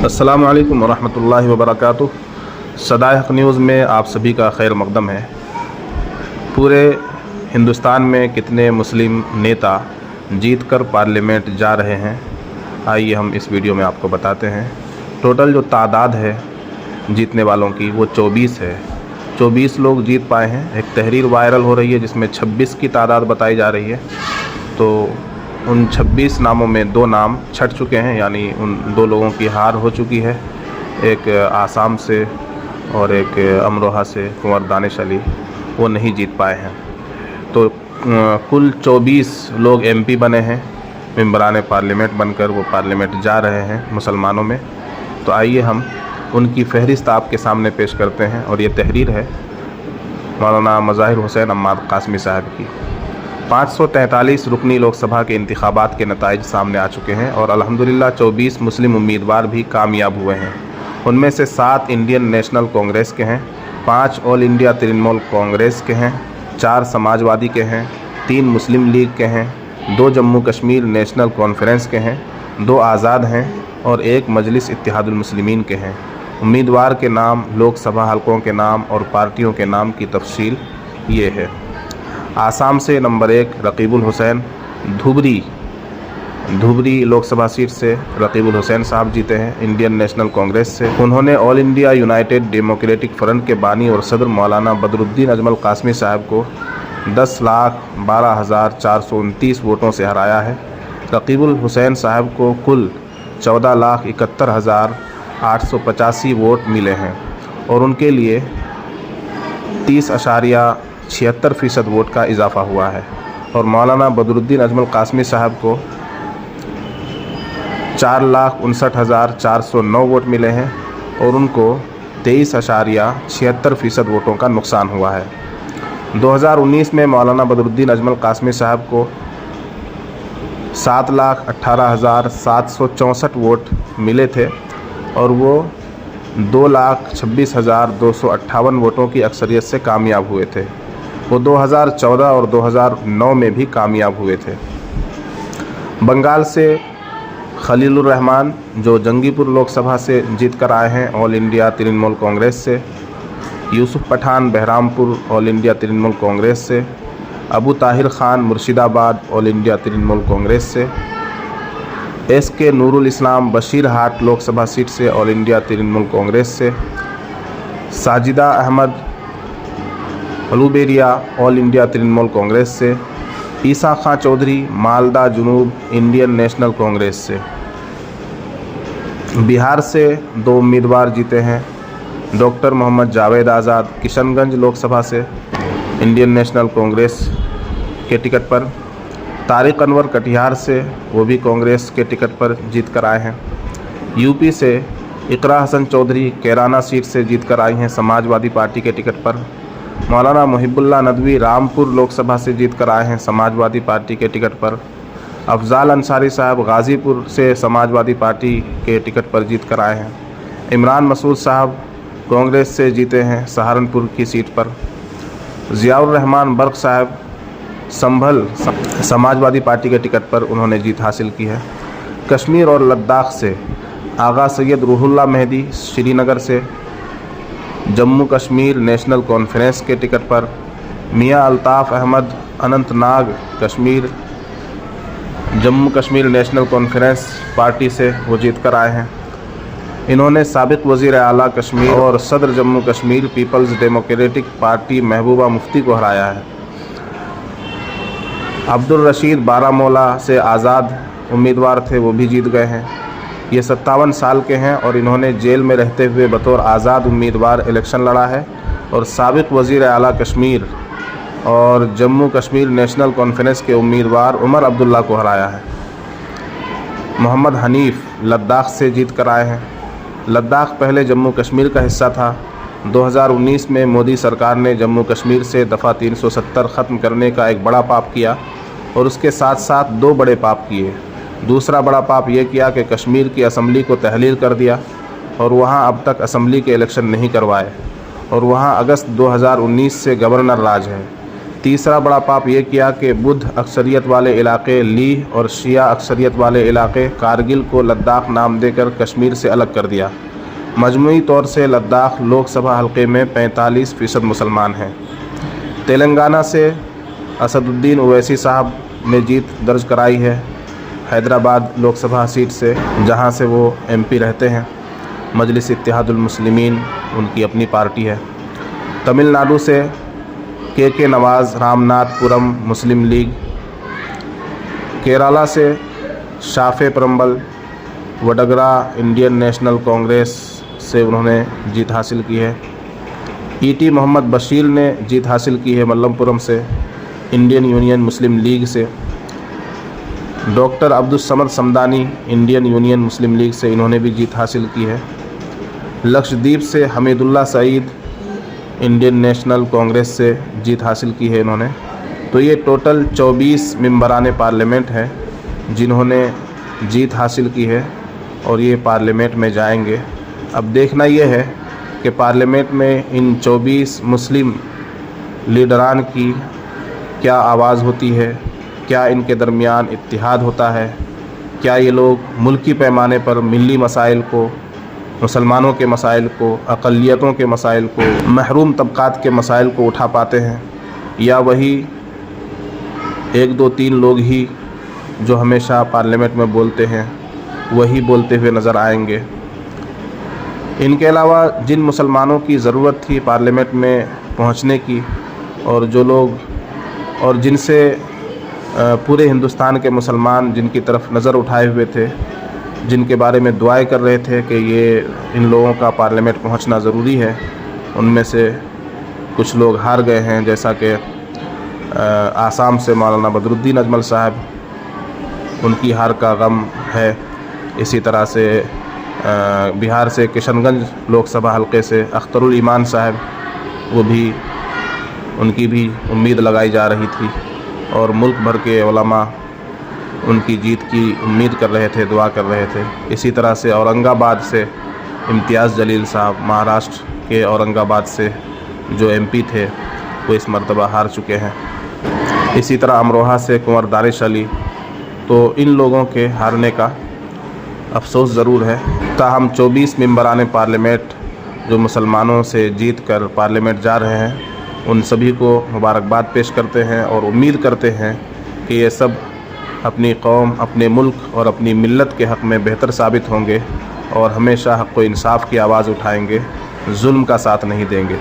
अस्सलामु अलैकुम वरहमतुल्लाहि वबरकातुह। सदाए हक़ न्यूज़ में आप सभी का खैर मक़दम है। पूरे हिंदुस्तान में कितने मुस्लिम नेता जीत कर पार्लियामेंट जा रहे हैं, आइए हम इस वीडियो में आपको बताते हैं। टोटल जो तादाद है जीतने वालों की वो 24 है। 24 लोग जीत पाए हैं। एक तहरीर वायरल हो रही है जिसमें 26 की तादाद बताई जा रही है, तो उन 26 नामों में 2 नाम छट चुके हैं, यानी उन 2 लोगों की हार हो चुकी है। एक आसाम से और एक अमरोहा से कुंवर दानिश अली, वो नहीं जीत पाए हैं। तो कुल 24 लोग MP बने हैं, मेंबरान पार्लियामेंट बनकर वो पार्लियामेंट जा रहे हैं मुसलमानों में। तो आइए हम उनकी फहरिस्त आपके सामने पेश करते हैं, और ये तहरीर है मौलाना मज़ाहिर हुसैन अम्माद कासमी साहब की। 543 रुकनी लोकसभा के इंतखाबात के नताइज सामने आ चुके हैं और अल्हम्दुलिल्लाह 24 मुस्लिम उम्मीदवार भी कामयाब हुए हैं। उनमें से 7 इंडियन नेशनल कांग्रेस के हैं, 5 ऑल इंडिया तृणमूल कांग्रेस के हैं, 4 समाजवादी के हैं, 3 मुस्लिम लीग के हैं, 2 जम्मू कश्मीर नेशनल कॉन्फ्रेंस के हैं, 2 आज़ाद हैं और 1 मजलिस इत्तेहादुल मुस्लिमीन के हैं। उम्मीदवार के नाम, लोकसभा हलकों के नाम और पार्टियों के नाम की तफसील ये है। आसाम से नंबर 1 रकीबुल हुसैन, धुबरी लोकसभा सीट से रकीबुल हुसैन साहब जीते हैं इंडियन नेशनल कांग्रेस से। उन्होंने all India United democratic front के बानी और सदर मौलाना बदरुद्दीन अजमल कासमी साहब को 10,12,429 वोटों से हराया है। रकीबुल हुसैन साहब को कुल 14,71,885 वोट मिले हैं और उनके लिए 30.76% वोट का इजाफा हुआ है। और मौलाना बदरुद्दीन अजमल कासमी साहब को 4,59,409 वोट मिले हैं और उनको 23.76% वोटों का नुकसान हुआ है। 2019 में मौलाना बदरुद्दीन अजमल कासमी साहब को 7,18,764 वोट मिले थे और वो 2,26,258 वोटों की अक्सरियत से कामयाब हुए थे। वो 2014 और 2009 में भी कामयाब हुए थे। बंगाल से खलीलुर रहमान जो जंगीपुर लोकसभा से जीत कर आए हैं ऑल इंडिया तृणमूल कांग्रेस से, यूसुफ पठान बहरामपुर ऑल इंडिया तृणमूल कांग्रेस से, अबू ताहिर खान मुर्शिदाबाद ऑल इंडिया तृणमूल कांग्रेस से, SK नूरुल इस्लाम बशीरहाट लोकसभा सीट से ऑल इंडिया तृणमूल कांग्रेस से, साजिदा अहमद अलूबेरिया ऑल इंडिया तृणमूल कांग्रेस से, ईसा खां चौधरी मालदा जुनूब इंडियन नेशनल कांग्रेस से। बिहार से 2 उम्मीदवार जीते हैं, डॉक्टर मोहम्मद जावेद आज़ाद किशनगंज लोकसभा से इंडियन नेशनल कांग्रेस के टिकट पर, तारिक अनवर कटिहार से वो भी कांग्रेस के टिकट पर जीत कर आए हैं। UP से इकरा हसन चौधरी कैराना सीट से जीत कर आई हैं समाजवादी पार्टी के टिकट पर। मौलाना मुहिबुल्लाह नदवी रामपुर लोकसभा से जीत कर आए हैं समाजवादी पार्टी के टिकट पर। अफजाल अंसारी साहब गाज़ीपुर से समाजवादी पार्टी के टिकट पर जीत कर आए हैं। इमरान मसूद साहब कांग्रेस से जीते हैं सहारनपुर की सीट पर। ज़ियाउर रहमान बर्क साहब संभल समाजवादी पार्टी के टिकट पर उन्होंने जीत हासिल की है। कश्मीर और लद्दाख से आगा सैयद रूहुल्लाह मेहदी श्रीनगर से, जम्मू कश्मीर नेशनल कॉन्फ्रेंस के टिकट पर Mian Altaf Ahmad Anantnag Kashmir Jammu Kashmir national conference party से वो जीत कर आए हैं। इन्होंने साबिक़ वज़ीर आला कश्मीर और सदर Jammu Kashmir peoples democratic party Mehbooba Mufti को हराया है। अब्दुल रशीद बारामूला से आज़ाद उम्मीदवार थे, वो भी जीत गए हैं। ये 57 साल के हैं और इन्होंने जेल में रहते हुए बतौर आज़ाद उम्मीदवार इलेक्शन लड़ा है और साबिक़ वज़ीर आला कश्मीर और जम्मू कश्मीर नेशनल कॉन्फ्रेंस के उम्मीदवार उमर अब्दुल्ला को हराया है। मोहम्मद हनीफ़ लद्दाख से जीत कर आए हैं। लद्दाख पहले जम्मू कश्मीर का हिस्सा था। 2019 में मोदी सरकार ने जम्मू कश्मीर से दफ़ा 370 ख़त्म करने का एक बड़ा पाप किया और उसके साथ साथ 2 बड़े पाप किए। दूसरा बड़ा पाप ये किया कि कश्मीर की असम्बली को तहलील कर दिया और वहाँ अब तक असम्बली के इलेक्शन नहीं करवाए और वहाँ अगस्त 2019 से गवर्नर राज है। तीसरा बड़ा पाप ये किया कि बुद्ध अक्सरियत वाले इलाके लीह और शिया अक्सरियत वाले इलाके कारगिल को लद्दाख नाम देकर कश्मीर से अलग कर दिया। मजमूई तौर से लद्दाख लोकसभा हलके में 45% मुसलमान हैं। तेलंगाना से असदुद्दीन ओवैसी साहब ने जीत दर्ज कराई है हैदराबाद लोकसभा सीट से, जहां से वो MP रहते हैं। मजलिस इत्तेहादुल मुस्लिमीन उनकी अपनी पार्टी है। तमिलनाडु से के नवाज़ रामनाथपुरम मुस्लिम लीग, केरला से शाफे परम्बल वडगरा इंडियन नेशनल कांग्रेस से उन्होंने जीत हासिल की है। ET मोहम्मद बशीर ने जीत हासिल की है मल्लमपुरम से, इंडियन यूनियन मुस्लिम लीग से। Doctor Abdul Samad Samadani Indian union Muslim league से, इन्होंने भी जीत हासिल की है। लक्षद्वीप से हमीदुल्ला सईद इंडियन नेशनल कांग्रेस से जीत हासिल की है इन्होंने। तो ये टोटल 24 मेंबरान पार्लियामेंट हैं जिन्होंने जीत हासिल की है और ये पार्लियामेंट में जाएंगे। अब देखना ये है कि पार्लियामेंट में इन 24 मुस्लिम लीडरान की क्या आवाज़ होती है, क्या इनके दरमियान इत्तिहाद होता है, क्या ये लोग मुल्की पैमाने पर मिली मसाइल को, मुसलमानों के मसाइल को, अक़लियतों के मसाइल को, महरूम तबक़ात के मसाइल को उठा पाते हैं, या वही 1, 2, 3 लोग ही जो हमेशा पार्लियामेंट में बोलते हैं वही बोलते हुए नज़र आएंगे। इनके अलावा जिन मुसलमानों की ज़रूरत थी पार्लियामेंट में पहुंचने की, और जो लोग और जिनसे पूरे हिंदुस्तान के मुसलमान जिनकी तरफ नज़र उठाए हुए थे, जिनके बारे में दुआएं कर रहे थे कि ये इन लोगों का पार्लियामेंट पहुंचना ज़रूरी है, उनमें से कुछ लोग हार गए हैं। जैसा कि आसाम से मौलाना बदरुद्दीन अजमल साहब, उनकी हार का गम है। इसी तरह से बिहार से किशनगंज लोकसभा हलके से अख्तरुल ईमान साहब, वो भी उनकी भी उम्मीद लगाई जा रही थी और मुल्क भर के उलमा उनकी जीत की उम्मीद कर रहे थे, दुआ कर रहे थे। इसी तरह से औरंगाबाद से इम्तियाज़ जलील साहब, महाराष्ट्र के औरंगाबाद से जो MP थे, वो इस मरतबा हार चुके हैं। इसी तरह अमरोहा से कुंवर दानिश अली। तो इन लोगों के हारने का अफसोस ज़रूर है। ताहम 24 मेंबरान पार्लियामेंट जो मुसलमानों से जीत कर पार्लियामेंट जा रहे हैं, उन सभी को मुबारकबाद पेश करते हैं और उम्मीद करते हैं कि ये सब अपनी कौम, अपने मुल्क और अपनी मिल्लत के हक़ में बेहतर साबित होंगे और हमेशा हक़ व इंसाफ़ की आवाज़ उठाएंगे, जुल्म का साथ नहीं देंगे।